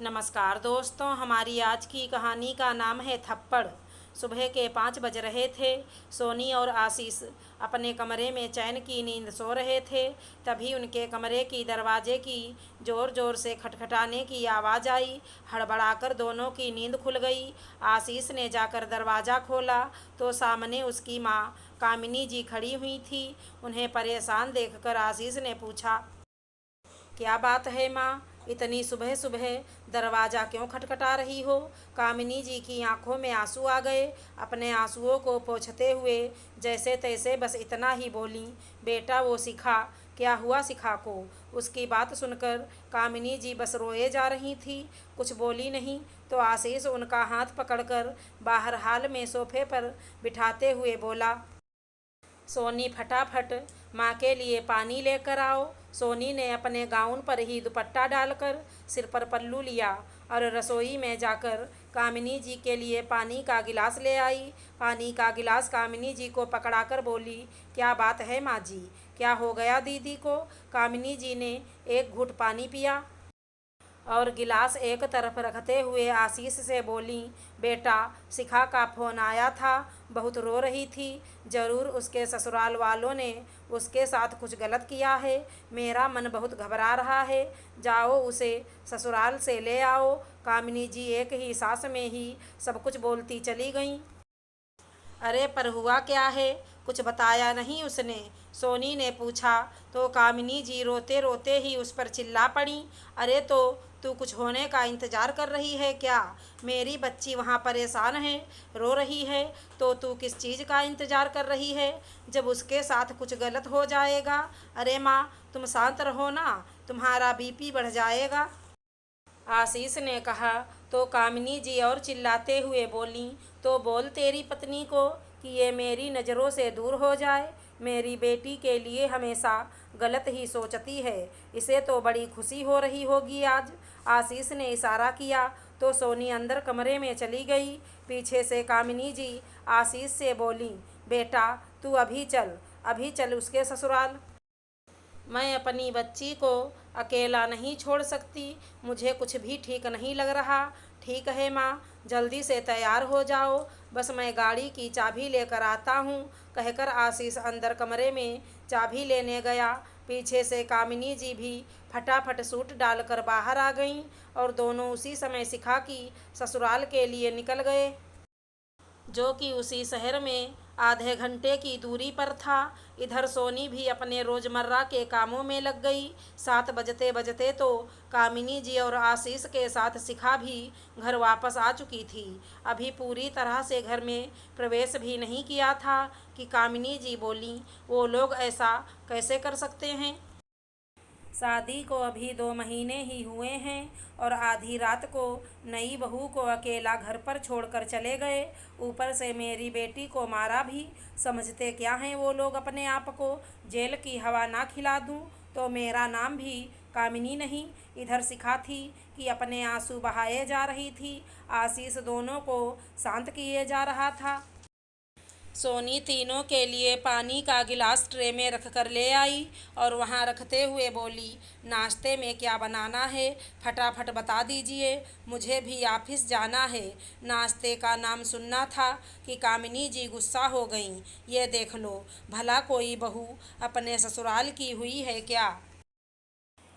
नमस्कार दोस्तों, हमारी आज की कहानी का नाम है थप्पड़। सुबह के 5 बज रहे थे। सोनी और आशीष अपने कमरे में चैन की नींद सो रहे थे। तभी उनके कमरे की दरवाजे की ज़ोर ज़ोर से खटखटाने की आवाज़ आई। हड़बड़ाकर दोनों की नींद खुल गई। आशीष ने जाकर दरवाज़ा खोला तो सामने उसकी माँ कामिनी जी खड़ी हुई थी। उन्हें परेशान देखकर आशीष ने पूछा, क्या बात है माँ, इतनी सुबह सुबह दरवाज़ा क्यों खटखटा रही हो? कामिनी जी की आंखों में आंसू आ गए। अपने आंसुओं को पोंछते हुए जैसे तैसे बस इतना ही बोली, बेटा वो शिखा, क्या हुआ शिखा को? उसकी बात सुनकर कामिनी जी बस रोए जा रही थी, कुछ बोली नहीं। तो आशीष उनका हाथ पकड़कर बाहर हाल में सोफे पर बिठाते हुए बोला, सोनी फटाफट माँ के लिए पानी लेकर आओ। सोनी ने अपने गाउन पर ही दुपट्टा डालकर सिर पर पल्लू लिया और रसोई में जाकर कामिनी जी के लिए पानी का गिलास ले आई। पानी का गिलास कामिनी जी को पकड़ाकर बोली, क्या बात है माँ जी, क्या हो गया दीदी को? कामिनी जी ने एक घूंट पानी पिया और गिलास एक तरफ रखते हुए आशीष से बोली, बेटा शिखा का फ़ोन आया था, बहुत रो रही थी। ज़रूर उसके ससुराल वालों ने उसके साथ कुछ गलत किया है। मेरा मन बहुत घबरा रहा है, जाओ उसे ससुराल से ले आओ। कामिनी जी एक ही सांस में ही सब कुछ बोलती चली गईं। अरे पर हुआ क्या है, कुछ बताया नहीं उसने? सोनी ने पूछा तो कामिनी जी रोते रोते ही उस पर चिल्ला पड़ी, अरे तो तू कुछ होने का इंतज़ार कर रही है क्या? मेरी बच्ची वहाँ परेशान है, रो रही है, तो तू किस चीज़ का इंतज़ार कर रही है जब उसके साथ कुछ गलत हो जाएगा? अरे माँ तुम शांत रहो ना, तुम्हारा बीपी बढ़ जाएगा। आशीष ने कहा तो कामिनी जी और चिल्लाते हुए बोलीं, तो बोल तेरी पत्नी को कि ये मेरी नज़रों से दूर हो जाए। मेरी बेटी के लिए हमेशा गलत ही सोचती है, इसे तो बड़ी खुशी हो रही होगी आज। आशीष ने इशारा किया तो सोनी अंदर कमरे में चली गई। पीछे से कामिनी जी आशीष से बोली, बेटा तू अभी चल उसके ससुराल। मैं अपनी बच्ची को अकेला नहीं छोड़ सकती, मुझे कुछ भी ठीक नहीं लग रहा। ठीक है माँ, जल्दी से तैयार हो जाओ, बस मैं गाड़ी की चाबी लेकर आता हूँ, कहकर आशीष अंदर कमरे में चाबी लेने गया। पीछे से कामिनी जी भी फटाफट सूट डालकर बाहर आ गईं और दोनों उसी समय शिखा की ससुराल के लिए निकल गए, जो कि उसी शहर में आधे घंटे की दूरी पर था। इधर सोनी भी अपने रोज़मर्रा के कामों में लग गई। 7 बजते बजते तो कामिनी जी और आशीष के साथ शिखा भी घर वापस आ चुकी थी। अभी पूरी तरह से घर में प्रवेश भी नहीं किया था कि कामिनी जी बोली, वो लोग ऐसा कैसे कर सकते हैं? शादी को अभी 2 महीने ही हुए हैं और आधी रात को नई बहू को अकेला घर पर छोड़कर चले गए, ऊपर से मेरी बेटी को मारा भी। समझते क्या हैं वो लोग अपने आप को? जेल की हवा ना खिला दूं तो मेरा नाम भी कामिनी नहीं। इधर शिखा थी कि अपने आंसू बहाए जा रही थी, आशीष दोनों को शांत किए जा रहा था। सोनी तीनों के लिए पानी का गिलास ट्रे में रख कर ले आई और वहाँ रखते हुए बोली, नाश्ते में क्या बनाना है, फटाफट बता दीजिए, मुझे भी ऑफिस जाना है। नाश्ते का नाम सुनना था कि कामिनी जी गुस्सा हो गईं। ये देख लो, भला कोई बहू अपने ससुराल की हुई है क्या?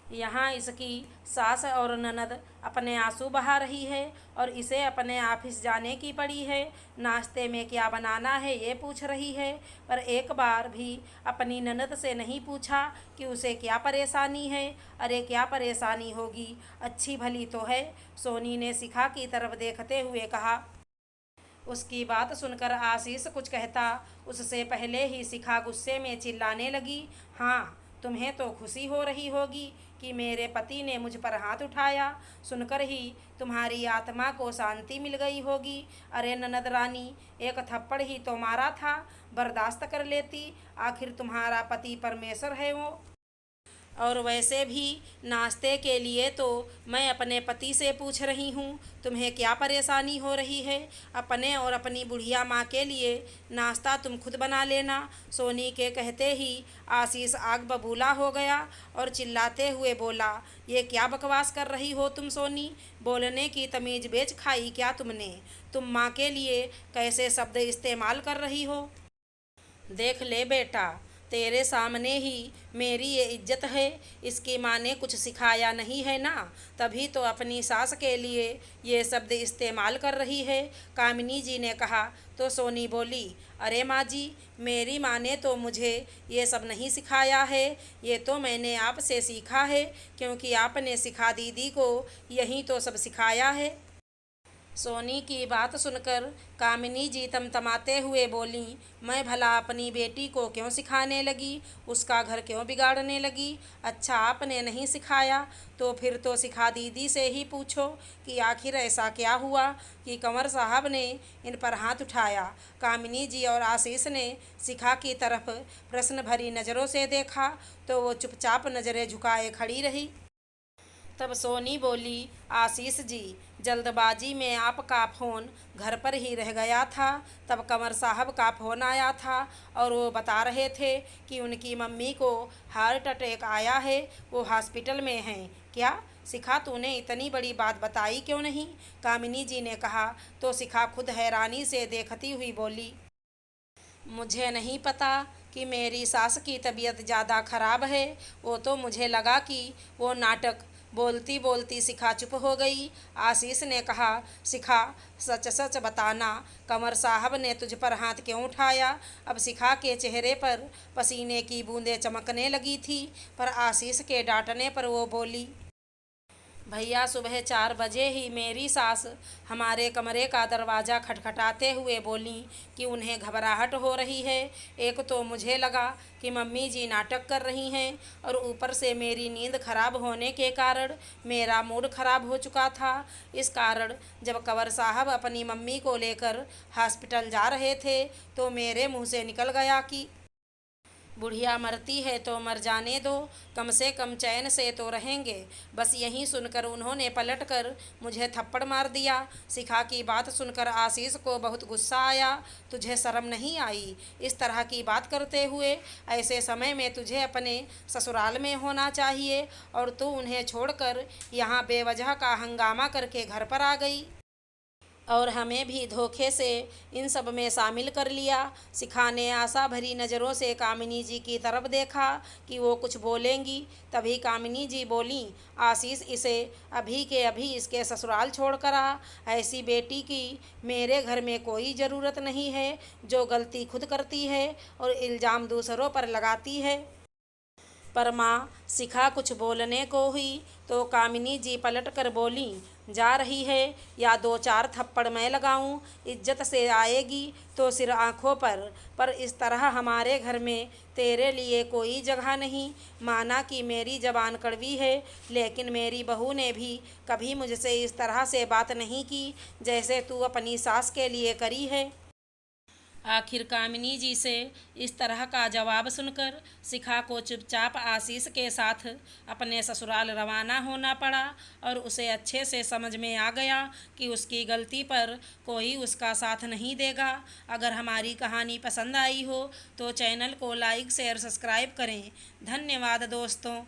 यहाँ इसकी सास और ननद अपने आंसू बहा रही है और इसे अपने ऑफिस जाने की पड़ी है। नाश्ते में क्या बनाना है ये पूछ रही है, पर एक बार भी अपनी ननद से नहीं पूछा कि उसे क्या परेशानी है। अरे क्या परेशानी होगी, अच्छी भली तो है। सोनी ने शिखा की तरफ देखते हुए कहा। उसकी बात सुनकर आशीष कुछ कहता उससे पहले ही शिखा गुस्से में चिल्लाने लगी, हाँ तुम्हें तो खुशी हो रही होगी कि मेरे पति ने मुझ पर हाथ उठाया, सुनकर ही तुम्हारी आत्मा को शांति मिल गई होगी। अरे ननद रानी, एक थप्पड़ ही तो मारा था, बर्दाश्त कर लेती, आखिर तुम्हारा पति परमेश्वर है वो। और वैसे भी नाश्ते के लिए तो मैं अपने पति से पूछ रही हूँ, तुम्हें क्या परेशानी हो रही है? अपने और अपनी बुढ़िया माँ के लिए नाश्ता तुम खुद बना लेना। सोनी के कहते ही आशीष आग बबूला हो गया और चिल्लाते हुए बोला, ये क्या बकवास कर रही हो तुम सोनी? बोलने की तमीज़ बेच खाई क्या तुमने? तुम माँ के लिए कैसे शब्द इस्तेमाल कर रही हो? देख ले बेटा, तेरे सामने ही मेरी ये इज्जत है। इसकी माँ ने कुछ सिखाया नहीं है ना, तभी तो अपनी सास के लिए ये शब्द इस्तेमाल कर रही है। कामिनी जी ने कहा तो सोनी बोली, अरे माँ जी, मेरी माँ ने तो मुझे ये सब नहीं सिखाया है, ये तो मैंने आपसे सीखा है, क्योंकि आपने सिखा दीदी को यही तो सब सिखाया है। सोनी की बात सुनकर कामिनी जी तमतमाते हुए बोलीं, मैं भला अपनी बेटी को क्यों सिखाने लगी, उसका घर क्यों बिगाड़ने लगी? अच्छा आपने नहीं सिखाया तो फिर तो सिखा दीदी से ही पूछो कि आखिर ऐसा क्या हुआ कि कंवर साहब ने इन पर हाथ उठाया। कामिनी जी और आशीष ने शिखा की तरफ प्रश्न भरी नज़रों से देखा तो वो चुपचाप नज़रें झुकाए खड़ी रही। तब सोनी बोली, आशीष जी, जल्दबाजी में आपका फ़ोन घर पर ही रह गया था। तब कंवर साहब का फ़ोन आया था और वो बता रहे थे कि उनकी मम्मी को हार्ट अटैक आया है, वो हॉस्पिटल में हैं। क्या शिखा, तूने इतनी बड़ी बात बताई क्यों नहीं? कामिनी जी ने कहा तो शिखा खुद हैरानी से देखती हुई बोली, मुझे नहीं पता कि मेरी सास की तबीयत ज़्यादा ख़राब है, वो तो मुझे लगा कि वो नाटक। बोलती बोलती शिखा चुप हो गई। आशीष ने कहा, शिखा सच सच बताना, कंवर साहब ने तुझ पर हाथ क्यों उठाया? अब शिखा के चेहरे पर पसीने की बूंदें चमकने लगी थी, पर आशीष के डांटने पर वो बोली, भैया सुबह 4 बजे ही मेरी सास हमारे कमरे का दरवाज़ा खटखटाते हुए बोलीं कि उन्हें घबराहट हो रही है। एक तो मुझे लगा कि मम्मी जी नाटक कर रही हैं और ऊपर से मेरी नींद खराब होने के कारण मेरा मूड खराब हो चुका था। इस कारण जब कंवर साहब अपनी मम्मी को लेकर हॉस्पिटल जा रहे थे तो मेरे मुंह से निकल गया कि बुढ़िया मरती है तो मर जाने दो, कम से कम चैन से तो रहेंगे। बस यही सुनकर उन्होंने पलटकर मुझे थप्पड़ मार दिया। शिखा की बात सुनकर आशीष को बहुत गुस्सा आया। तुझे शर्म नहीं आई इस तरह की बात करते हुए? ऐसे समय में तुझे अपने ससुराल में होना चाहिए और तू उन्हें छोड़कर यहाँ बेवजह का हंगामा करके घर पर आ गई और हमें भी धोखे से इन सब में शामिल कर लिया। शिखा ने आशा भरी नज़रों से कामिनी जी की तरफ देखा कि वो कुछ बोलेंगी। तभी कामिनी जी बोलीं, आशीष इसे अभी के अभी इसके ससुराल छोड़ कर आ। ऐसी बेटी की मेरे घर में कोई ज़रूरत नहीं है जो गलती खुद करती है और इल्ज़ाम दूसरों पर लगाती है। पर माँ, शिखा कुछ बोलने को हुई तो कामिनी जी पलट कर बोलीं, जा रही है या 2-4 थप्पड़ मैं लगाऊं? इज्जत से आएगी तो सिर आँखों पर इस तरह हमारे घर में तेरे लिए कोई जगह नहीं। माना कि मेरी ज़बान कड़वी है, लेकिन मेरी बहू ने भी कभी मुझसे इस तरह से बात नहीं की जैसे तू अपनी सास के लिए करी है। आखिर कामिनी जी से इस तरह का जवाब सुनकर शिखा को चुपचाप आशीष के साथ अपने ससुराल रवाना होना पड़ा और उसे अच्छे से समझ में आ गया कि उसकी गलती पर कोई उसका साथ नहीं देगा। अगर हमारी कहानी पसंद आई हो तो चैनल को लाइक शेयर सब्सक्राइब करें। धन्यवाद दोस्तों।